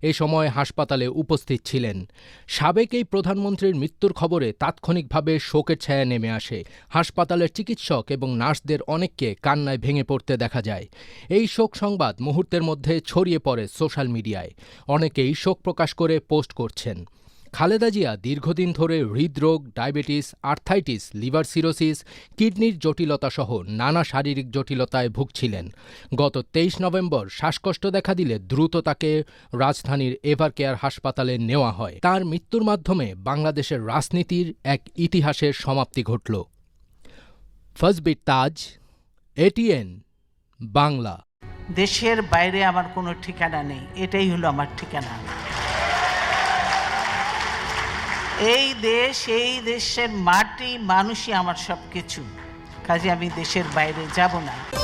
এ সময় হাসপাতালে উপস্থিত ছিলেন। সাবেক এই প্রধানমন্ত্রীর মৃত্যুর খবরে তাৎক্ষণিকভাবে শোকের ছায়া নেমে আসে। হাসপাতালের চিকিৎসক এবং নার্সদের অনেককে কান্নায় ভেঙে পড়তে দেখা যায়। এই শোক সংবাদ মুহূর্তের মধ্যে ছড়িয়ে পড়ে সোশ্যাল মিডিয়ায়। অনেকেই শোক প্রকাশ করে পোস্ট করছেন। খালেদা জিয়া দীর্ঘদিন ধরে হৃদরোগ, ডায়াবেটিস, আর্থাইটিস, লিভার সিরোসিস, কিডনির জটিলতাসহ নানা শারীরিক জটিলতায় ভুগছিলেন। গত 23 নভেম্বর শ্বাসকষ্ট দেখা দিলে দ্রুত তাকে রাজধানীর এভারকেয়ার হাসপাতালে নেওয়া হয়। তার মৃত্যুর মাধ্যমে বাংলাদেশের রাজনীতির এক ইতিহাসের সমাপ্তি ঘটল। ফজবির তাজ, এটিএন বাংলা। দেশের বাইরে আমার কোনো ঠিকানা নেই, এটাই হলো আমার ঠিকানা। এই দেশ, এই দেশের মাটি, মানুষই আমার সব কিছু। কাজে আমি দেশের বাইরে যাব না।